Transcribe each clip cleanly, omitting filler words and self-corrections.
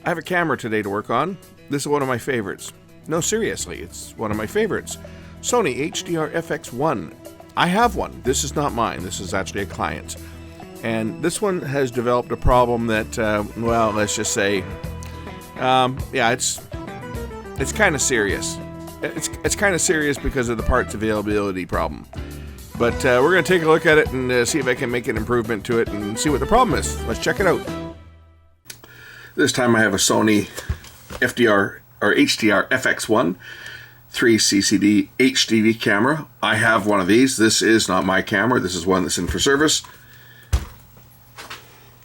I have a camera today to work on. This is one of my favorites. No, seriously, it's one of my favorites. Sony HDR-FX1. I have one. This is not mine. This is actually a client's. And this one has developed a problem that, well, let's just say, yeah, it's kind of serious. It's kind of serious because of the parts availability problem. But we're going to take a look at it and see if I can make an improvement to it and see what the problem is. Let's check it out. This time I have a Sony HDR-FX1 3CCD HDV camera. I have one of these. This is not my camera. This is one that's in for service.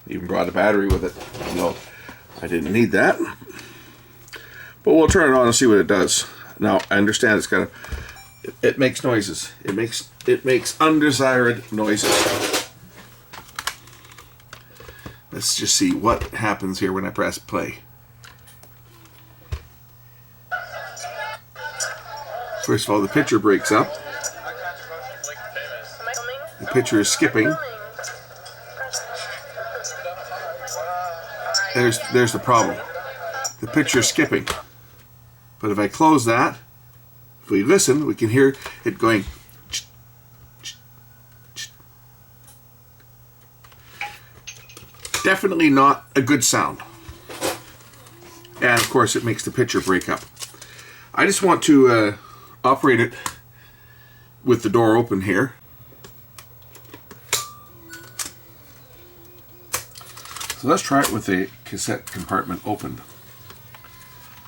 Even brought a battery with it. No, I didn't need that. But we'll turn it on and see what it does. Now, I understand it's got it makes noises. It makes undesired noises. Let's just see what happens here when I press play. First of all, the picture breaks up. The picture is skipping. There's the problem. The picture is skipping. But if I close that, if we listen, we can hear it going. Definitely not a good sound. And of course it makes the picture break up. I just want to operate it with the door open here. So let's try it with the cassette compartment open.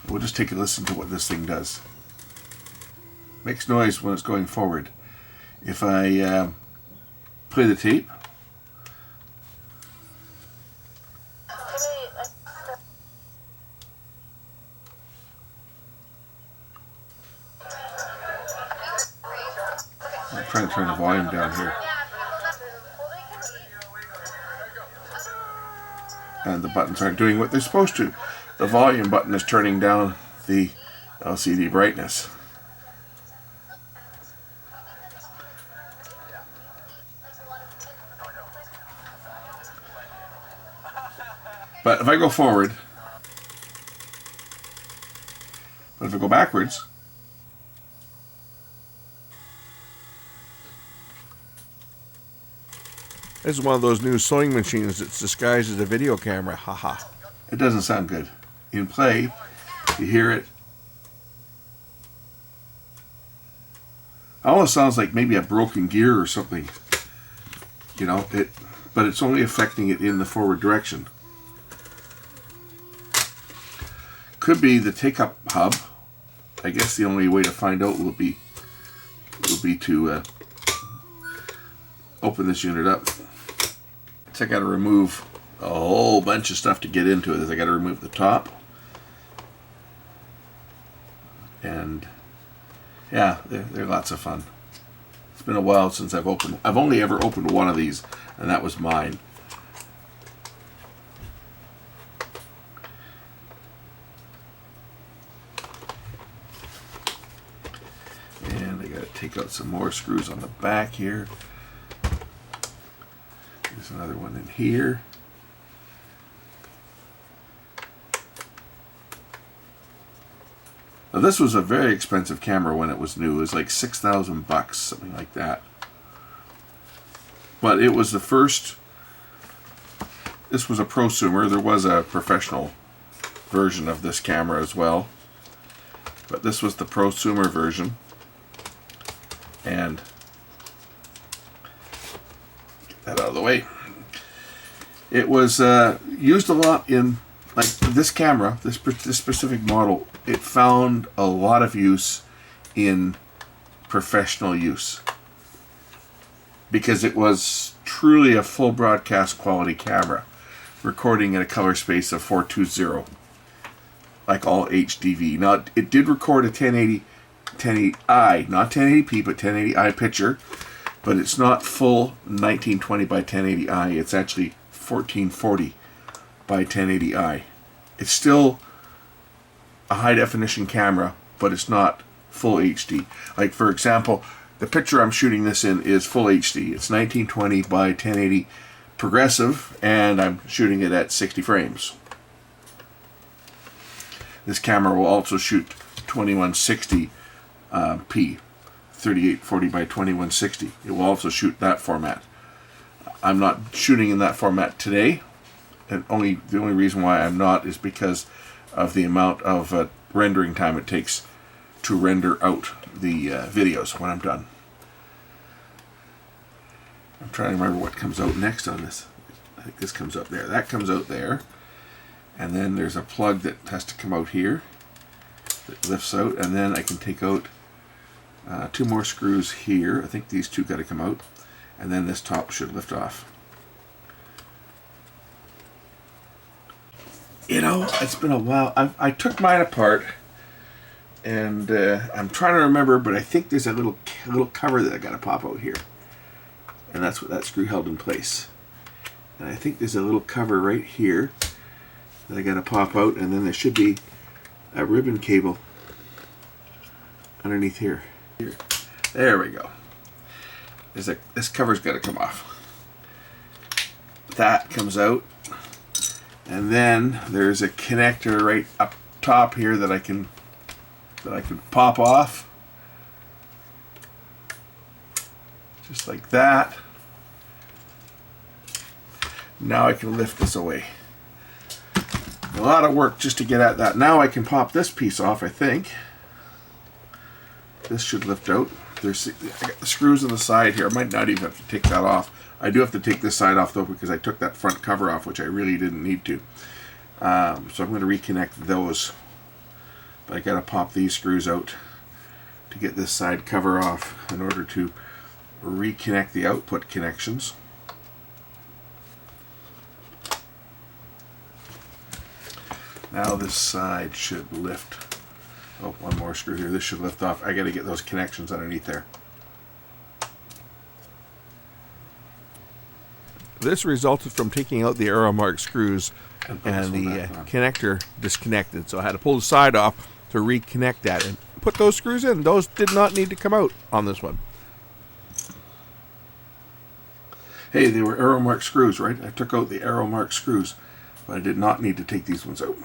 We'll just take a listen to what this thing does. Makes noise when it's going forward. If I play the tape, I'm trying to turn the volume down here. And the buttons aren't doing what they're supposed to. The volume button is turning down the LCD brightness. But if I go forward, but if I go backwards, this is one of those new sewing machines that's disguised as a video camera. Haha. It doesn't sound good. In play, you hear it. Almost sounds like maybe a broken gear or something. You know, but it's only affecting it in the forward direction. Could be the take-up hub. I guess the only way to find out will be to open this unit up. So I got to remove a whole bunch of stuff to get into it. I got to remove the top, and yeah, they're lots of fun. It's been a while since I've only ever opened one of these, and that was mine. And I got to take out some more screws on the back here. There's another one in here. Now this was a very expensive camera when it was new. It was like $6,000, something like that. But it was the first. This was a prosumer. There was a professional version of this camera as well, but this was the prosumer version. And get that out of the way. It was used a lot in, like, this camera, this specific model. It found a lot of use in professional use because it was truly a full broadcast quality camera, recording in a color space of 420, like all HDV. Now, it did record a 1080i, not 1080p, but 1080i picture, but it's not full 1920 by 1080i. It's actually 1440 by 1080i. It's still a high definition camera, but it's not full HD. Like, for example, the picture I'm shooting this in is full HD. It's 1920 by 1080 progressive, and I'm shooting it at 60 frames. This camera will also shoot 2160p, 3840 by 2160. It will also shoot that format. I'm not shooting in that format today, and the only reason why I'm not is because of the amount of rendering time it takes to render out the videos when I'm done. I'm trying to remember what comes out next on this. I think this comes out there. That comes out there. And then there's a plug that has to come out here that lifts out, and then I can take out 2 more screws here. I think these 2 got to come out, and then this top should lift off. You know, it's been a while. I took mine apart, and I'm trying to remember, but I think there's a little cover that I got to pop out here, and that's what that screw held in place. And I think there's a little cover right here that I got to pop out, and then there should be a ribbon cable underneath here. There we go. This cover's got to come off. That comes out, and then there's a connector right up top here that I can pop off, just like that. Now I can lift this away. A lot of work just to get at that. Now I can pop this piece off, I think. This should lift out. I got the screws on the side here. I might not even have to take that off. I do have to take this side off though, because I took that front cover off, which I really didn't need to. So I'm going to reconnect those. But I got to pop these screws out to get this side cover off in order to reconnect the output connections. Now this side should lift. Oh, one more screw here. This should lift off. I got to get those connections underneath there. This resulted from taking out the arrow mark screws and the connector disconnected. So I had to pull the side off to reconnect that and put those screws in. Those did not need to come out on this one. Hey, they were arrow mark screws, right? I took out the arrow mark screws, but I did not need to take these ones out.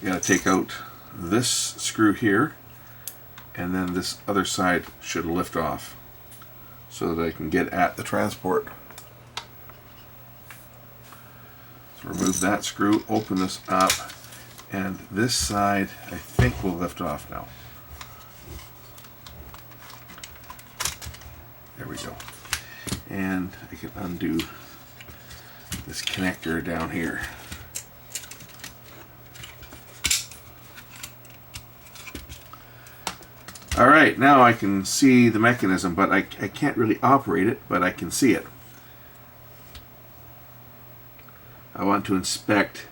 You got to take out this screw here, and then this other side should lift off so that I can get at the transport. So remove that screw, open this up, and this side I think will lift off now. There we go. And I can undo this connector down here. Alright, now I can see the mechanism, but I can't really operate it, but I can see it. I want to inspect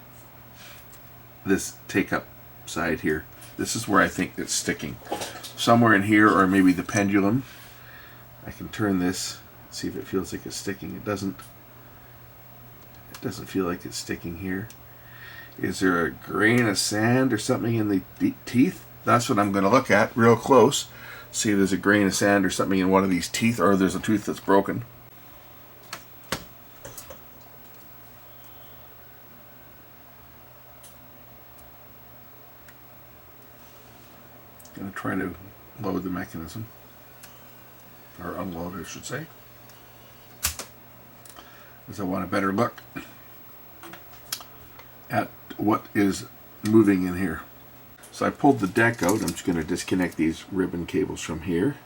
this take-up side here. This is where I think it's sticking. Somewhere in here, or maybe the pendulum. I can turn this, see if it feels like it's sticking. It doesn't feel like it's sticking here. Is there a grain of sand or something in the teeth? That's what I'm going to look at real close. See if there's a grain of sand or something in one of these teeth, or there's a tooth that's broken. I'm going to try to load the mechanism. Or unload, I should say. Because I want a better look at what is moving in here. So I pulled the deck out. I'm just going to disconnect these ribbon cables from here.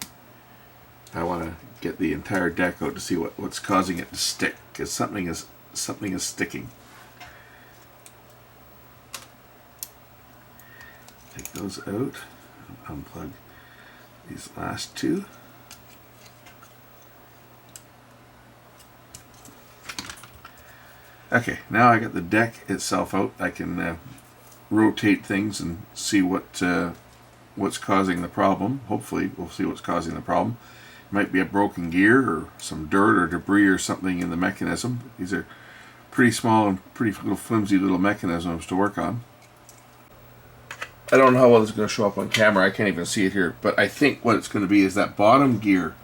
I want to get the entire deck out to see what's causing it to stick, because something is sticking. Take those out. Unplug these last two. Okay, now I got the deck itself out. I can rotate things and see what's causing the problem. Hopefully we'll see what's causing the problem. It might be a broken gear or some dirt or debris or something in the mechanism. These are pretty small and pretty little flimsy little mechanisms to work on. I don't know how well it's going to show up on camera. I can't even see it here, but I think what it's going to be is that bottom gear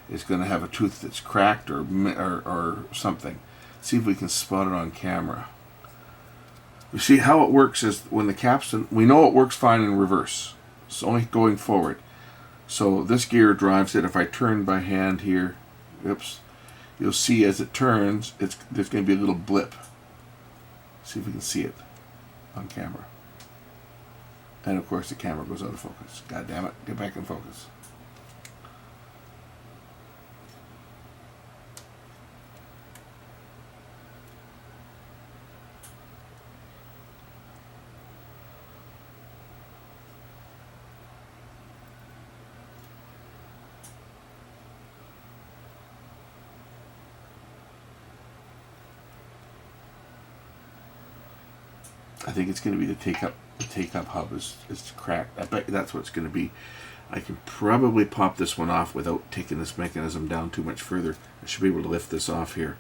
is going to have a tooth that's cracked or something. See if we can spot it on camera. You see how it works is when the capstan, we know it works fine in reverse. It's only going forward. So this gear drives it. If I turn by hand here, oops, you'll see as it turns, there's going to be a little blip. See if we can see it on camera. And of course the camera goes out of focus. God damn it, get back in focus. I think it's going to be the take-up hub is cracked. I bet that's what it's going to be. I can probably pop this one off without taking this mechanism down too much further. I should be able to lift this off here,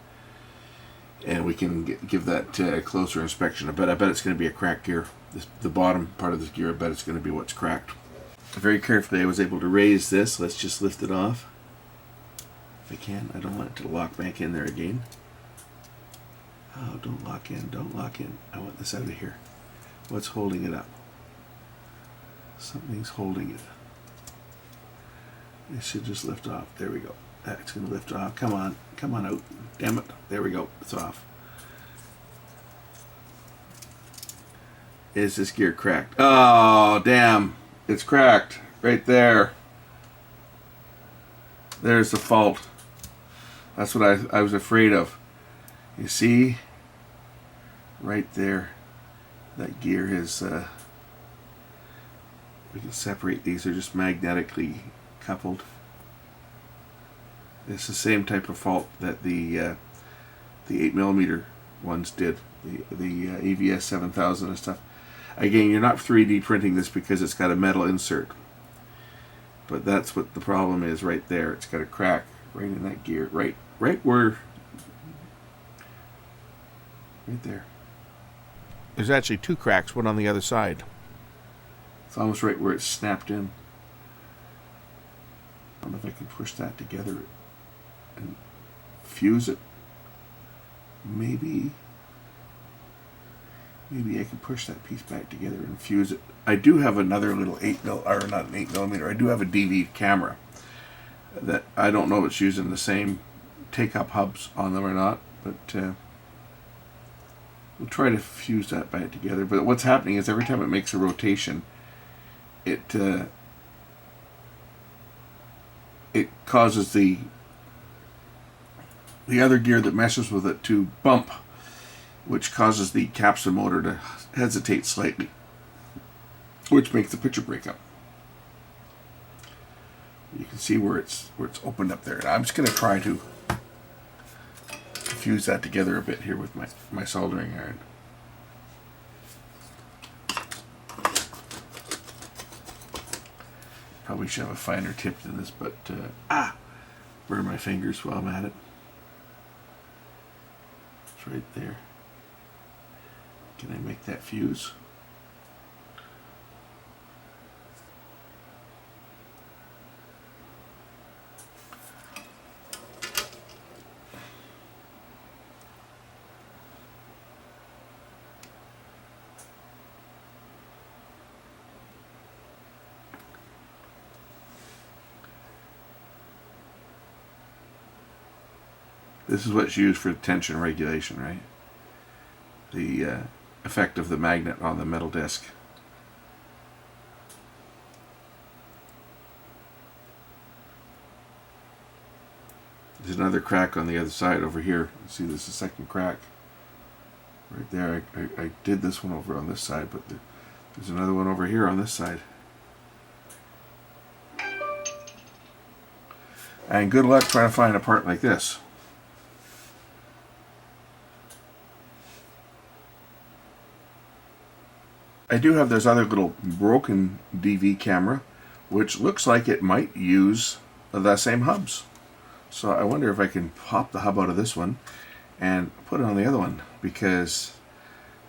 and we can give that a closer inspection. I bet it's going to be a cracked gear. The bottom part of this gear, I bet it's going to be what's cracked. Very carefully, I was able to raise this. Let's just lift it off. If I can, I don't want it to lock back in there again. Oh, don't lock in, don't lock in. I want this out of here. What's holding it up? Something's holding it. It should just lift off. There we go. That's going to lift off. Come on out. Damn it. There we go. It's off. Is this gear cracked? Oh, damn. It's cracked. Right there. There's the fault. That's what I was afraid of. You see? Right there. That gear is, we can separate these. They're just magnetically coupled. It's the same type of fault that the 8mm ones did. The AVS 7000 and stuff. Again, you're not 3D printing this because it's got a metal insert. But that's what the problem is right there. It's got a crack right in that gear. Right where... Right there. There's actually two cracks, one on the other side. It's almost right where it's snapped in. I don't know if I can push that together and fuse it. Maybe I can push that piece back together and fuse it. I do have another little 8mm, or not an 8mm, I do have a DV camera that I don't know if it's using the same take-up hubs on them or not, but we'll try to fuse that back together. But what's happening is every time it makes a rotation, it causes the other gear that meshes with it to bump, which causes the capstan motor to hesitate slightly, which makes the picture break up. You can see where it's opened up there. And I'm just going to try to fuse that together a bit here with my soldering iron. Probably should have a finer tip than this, but burn my fingers while I'm at it. It's right there. Can I make that fuse? This is what's used for tension regulation, right? The effect of the magnet on the metal disc. There's another crack on the other side over here. See, there's a second crack right there. I did this one over on this side, but there's another one over here on this side. And good luck trying to find a part like this. I do have this other little broken DV camera, which looks like it might use the same hubs. So I wonder if I can pop the hub out of this one and put it on the other one, because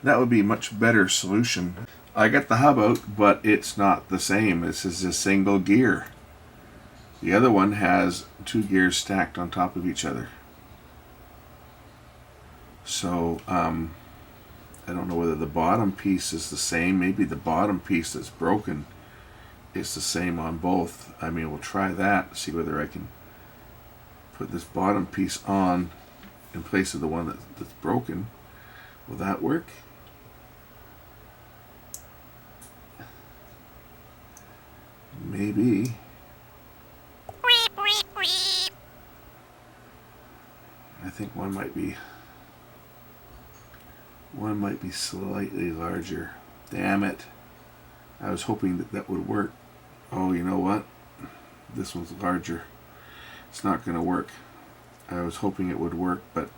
that would be a much better solution. I got the hub out, but it's not the same. This is a single gear. The other one has two gears stacked on top of each other. So I don't know whether the bottom piece is the same. Maybe the bottom piece that's broken is the same on both. I mean, we'll try that, see whether I can put this bottom piece on in place of the one that's broken. Will that work? Maybe. I think one might be slightly larger. Damn it. I was hoping that would work. Oh, you know what? This one's larger. It's not going to work. I was hoping it would work, but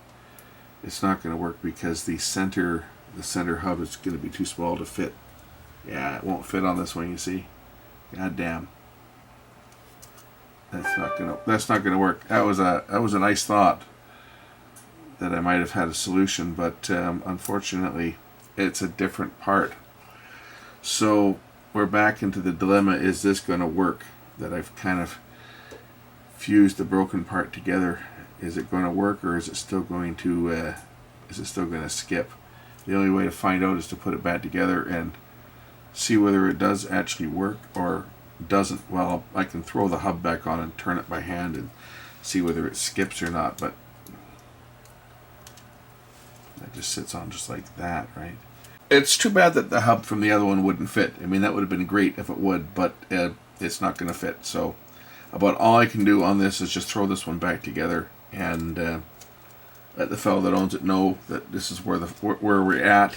it's not going to work because the center hub is going to be too small to fit. Yeah, it won't fit on this one, you see. God damn. That's not gonna work. That was a nice thought that I might have had a solution, but unfortunately it's a different part. So we're back into the dilemma: is this going to work? That I've kind of fused the broken part together. Is it going to work, or is it still going to skip? The only way to find out is to put it back together and see whether it does actually work or doesn't. Well, I can throw the hub back on and turn it by hand and see whether it skips or not, but that just sits on just like that, right? It's too bad that the hub from the other one wouldn't fit. I mean, that would have been great if it would, but it's not going to fit. So about all I can do on this is just throw this one back together and let the fellow that owns it know that this is where we're at.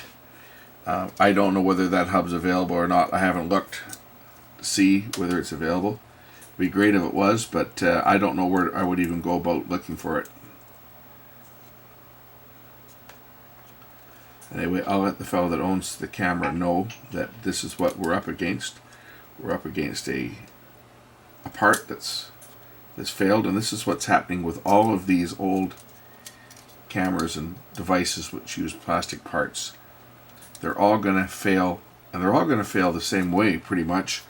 I don't know whether that hub's available or not. I haven't looked to see whether it's available. It'd be great if it was, but I don't know where I would even go about looking for it. Anyway, I'll let the fellow that owns the camera know that this is what we're up against. We're up against a part that's failed, and this is what's happening with all of these old cameras and devices which use plastic parts. They're all going to fail, and they're all going to fail the same way, pretty much.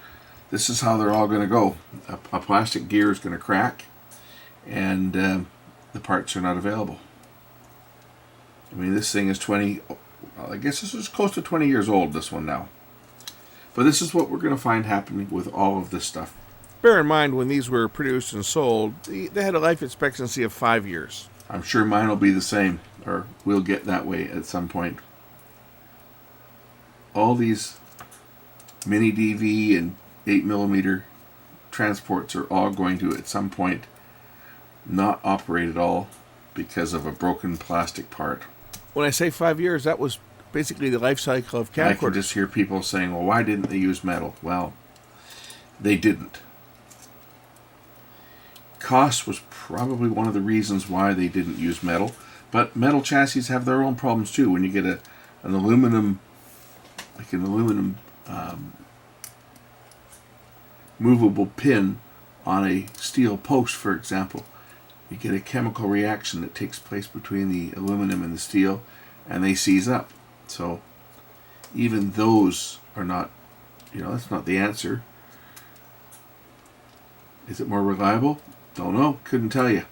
This is how they're all going to go. A plastic gear is going to crack, and the parts are not available. I mean, this thing is 20, well, I guess this is close to 20 years old, this one now. But this is what we're going to find happening with all of this stuff. Bear in mind, when these were produced and sold, they had a life expectancy of 5 years. I'm sure mine will be the same, or will get that way at some point. All these mini DV and 8mm transports are all going to, at some point, not operate at all because of a broken plastic part. When I say 5 years, that was basically the life cycle of camcorders. I can just hear people saying, well, why didn't they use metal? Well, they didn't. Cost was probably one of the reasons why they didn't use metal, but metal chassis have their own problems too. When you get an aluminum, like an aluminum movable pin on a steel post, for example, you get a chemical reaction that takes place between the aluminum and the steel, and they seize up. So even those are not, that's not the answer. Is it more reliable? Don't know. Couldn't tell you.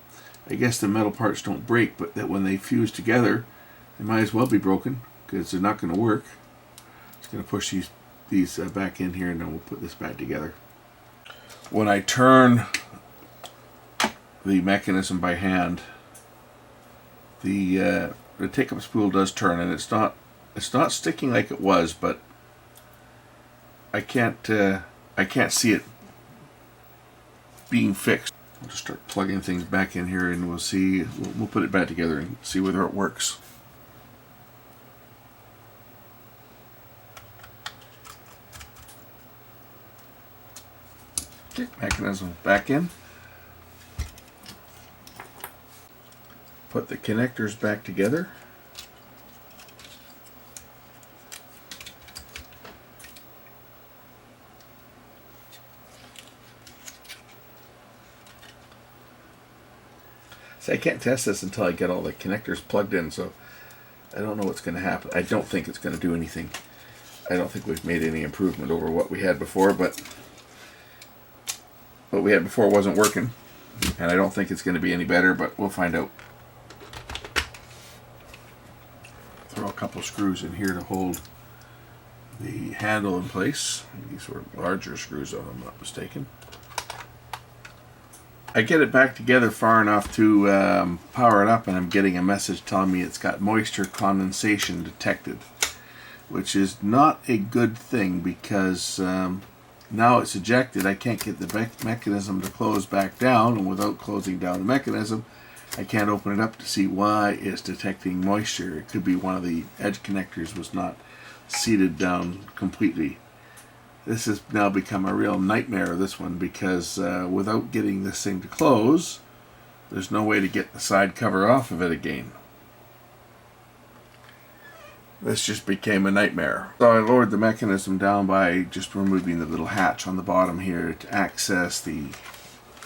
I guess the metal parts don't break, but that when they fuse together, they might as well be broken because they're not going to work. Just going to push these back in here, and then we'll put this back together. When I turn the mechanism by hand, the take-up spool does turn, and it's not sticking like it was, but I can't see it being fixed. I'll just start plugging things back in here, and we'll see. We'll put it back together and see whether it works. Okay, mechanism back in. Put the connectors back together. I can't test this until I get all the connectors plugged in, so I don't know what's going to happen. I don't think it's going to do anything. I don't think we've made any improvement over what we had before, but what we had before wasn't working, and I don't think it's going to be any better, but we'll find out. Throw a couple screws in here to hold the handle in place. These were larger screws, if I'm not mistaken. I get it back together far enough to power it up, and I'm getting a message telling me it's got moisture condensation detected, which is not a good thing because now it's ejected. I can't get the mechanism to close back down, and without closing down the mechanism, I can't open it up to see why it's detecting moisture. It could be one of the edge connectors was not seated down completely. This has now become a real nightmare, this one, because without getting this thing to close, there's no way to get the side cover off of it again. This just became a nightmare. So I lowered the mechanism down by just removing the little hatch on the bottom here to access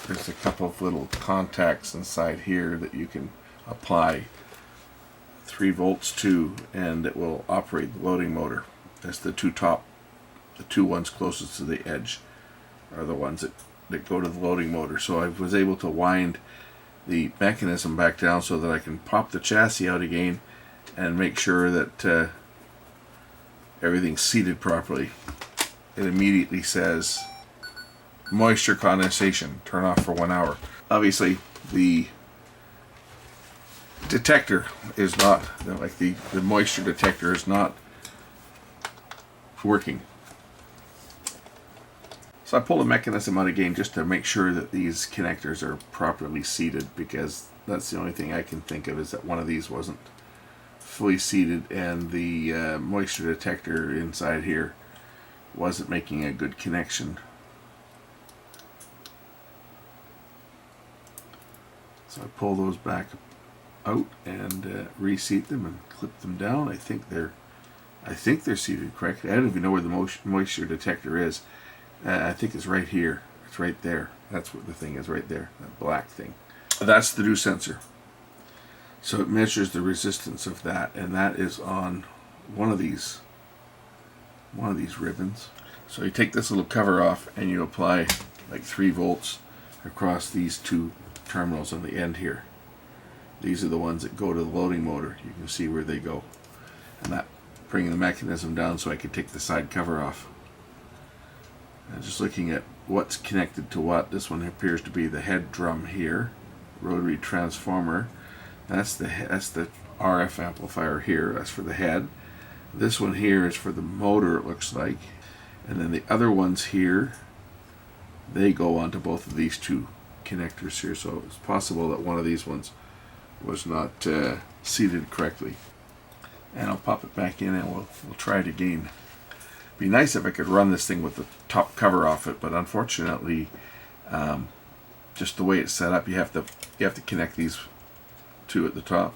there's a couple of little contacts inside here that you can apply 3 volts to, and it will operate the loading motor. That's the two ones closest to the edge are the ones that go to the loading motor. So I was able to wind the mechanism back down so that I can pop the chassis out again and make sure that everything's seated properly. It immediately says moisture condensation, turn off for 1 hour. Obviously the detector is not, like the moisture detector is not working. So I pull the mechanism out again just to make sure that these connectors are properly seated, because that's the only thing I can think of is that one of these wasn't fully seated and the moisture detector inside here wasn't making a good connection. So I pull those back out and reseat them and clip them down. I think they're seated correctly. I don't even know where the moisture detector is. I think it's right here. It's right there. That's what the thing is right there. That black thing. That's the dew sensor. So it measures the resistance of that, and that is on one of these ribbons. So you take this little cover off and you apply like 3 volts across these 2 terminals on the end here. These are the ones that go to the loading motor. You can see where they go. And that bringing the mechanism down so I can take the side cover off. And just looking at what's connected to what, this one appears to be the head drum here, rotary transformer. That's the RF amplifier here. That's for the head. This one here is for the motor, it looks like. And then the other ones here, they go onto both of these 2 connectors here. So it's possible that one of these ones was not seated correctly. And I'll pop it back in and we'll try it again. Be nice if I could run this thing with the top cover off it, but unfortunately, just the way it's set up, you have to connect these 2 at the top,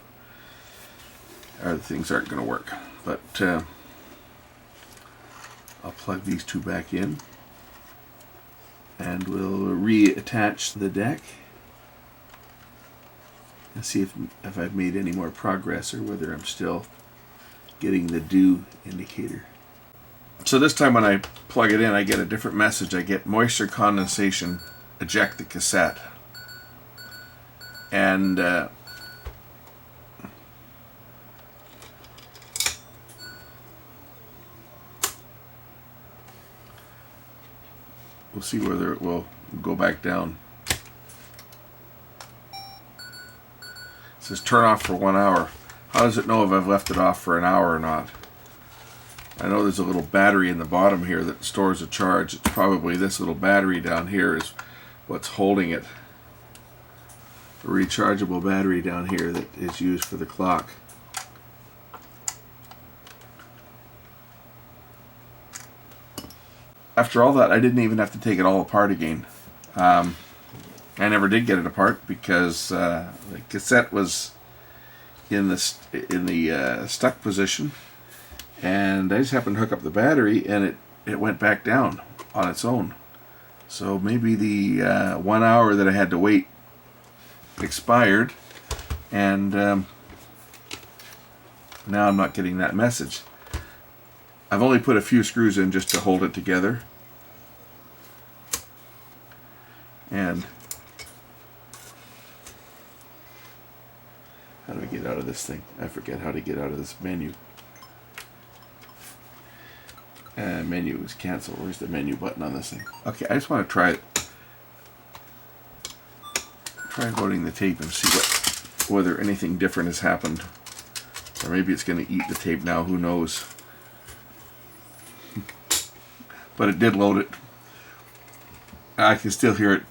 or the things aren't going to work. But I'll plug these 2 back in, and we'll reattach the deck and see if I've made any more progress or whether I'm still getting the dew indicator. So this time when I plug it in, I get a different message. I get moisture condensation, eject the cassette. And we'll see whether it will go back down. It says turn off for 1 hour. How does it know if I've left it off for an hour or not? I know there's a little battery in the bottom here that stores a charge. It's probably this little battery down here is what's holding it. A rechargeable battery down here that is used for the clock. After all that, I didn't even have to take it all apart again. I never did get it apart because the cassette was in the stuck position, and I just happened to hook up the battery and it went back down on its own. So maybe the 1 hour that I had to wait expired, and now I'm not getting that message. I've only put a few screws in just to hold it together, and how do I get out of this thing? I forget how to get out of this menu. Menu is cancel. Where's the menu button on this thing? Okay, I just want to try loading the tape and see whether anything different has happened. Or maybe it's going to eat the tape now, who knows. But it did load it. I can still hear it.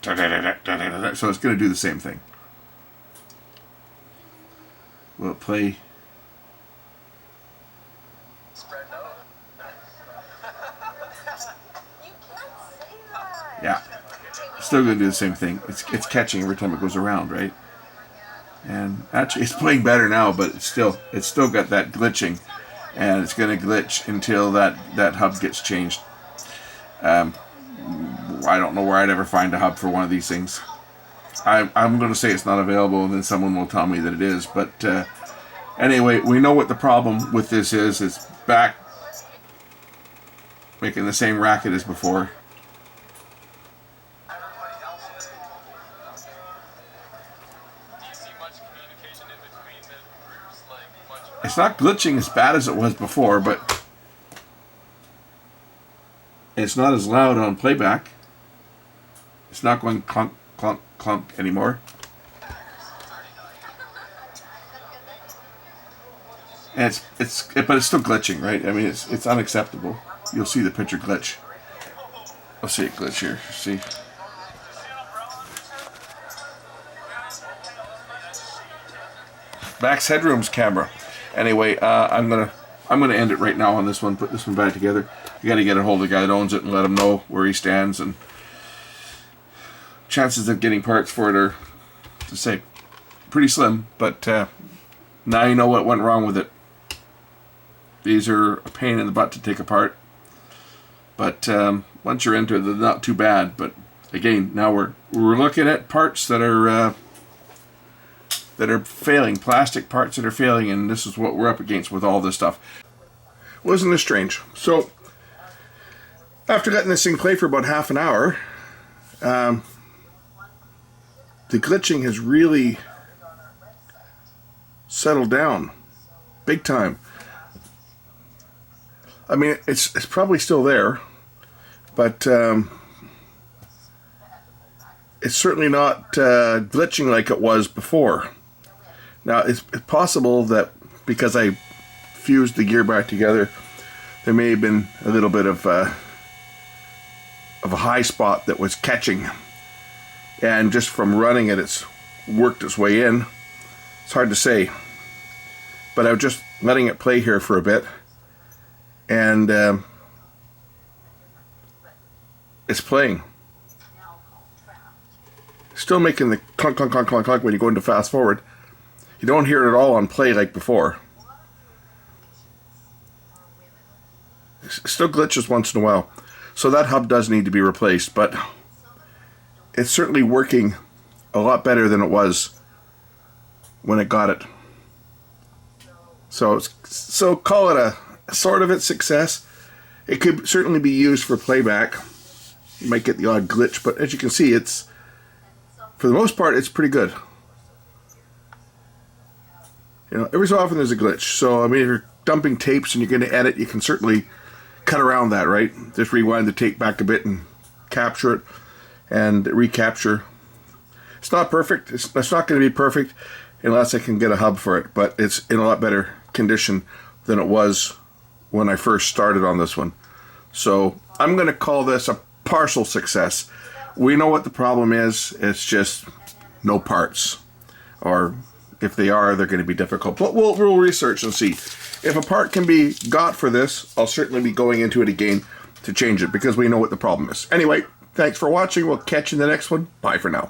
So it's going to do the same thing. Will it play? Yeah. Still going to do the same thing. It's catching every time it goes around, right? And actually it's playing better now, but it's still got that glitching, and it's going to glitch until that hub gets changed. I don't know where I'd ever find a hub for one of these things. I'm going to say it's not available, and then someone will tell me that it is. But anyway, we know what the problem with this is. It's back making the same racket as before. It's not glitching as bad as it was before, but it's not as loud on playback. It's not going clunk, clunk, clunk anymore. And but it's still glitching, right? I mean, it's unacceptable. You'll see the picture glitch. I'll see it glitch here. See. Max Headroom's camera. Anyway, I'm gonna end it right now on this one. Put this one back together. You got to get a hold of the guy that owns it and let him know where he stands, and chances of getting parts for it are, to say, pretty slim. But now you know what went wrong with it. These are a pain in the butt to take apart, but once you're into it, they're not too bad. But again, now we're looking at parts that are failing, plastic parts that are failing, and this is what we're up against with all this stuff. Wasn't this strange? So, after letting this thing play for about half an hour, the glitching has really settled down, big time. I mean, it's probably still there, but it's certainly not glitching like it was before. Now, it's possible that because I fused the gear back together, there may have been a little bit of a high spot that was catching, and just from running it, it's worked its way in. It's hard to say, but I was just letting it play here for a bit, and it's playing. Still making the clunk, clunk, clunk, clunk, clunk when you go into fast forward. You don't hear it at all on play like before. It still glitches once in a while. So that hub does need to be replaced, but it's certainly working a lot better than it was when it got it. So call it a sort of a success. It could certainly be used for playback. You might get the odd glitch, but as you can see, it's, for the most part, it's pretty good. You know, every so often there's a glitch. So, I mean, if you're dumping tapes and you're going to edit, you can certainly cut around that, right? Just rewind the tape back a bit and capture it and recapture. It's not perfect. It's not going to be perfect unless I can get a hub for it, but it's in a lot better condition than it was when I first started on this one. So, I'm going to call this a partial success. We know what the problem is. It's just no parts, or if they are, they're going to be difficult. But we'll research and see. If a part can be got for this, I'll certainly be going into it again to change it, because we know what the problem is. Anyway, thanks for watching. We'll catch you in the next one. Bye for now.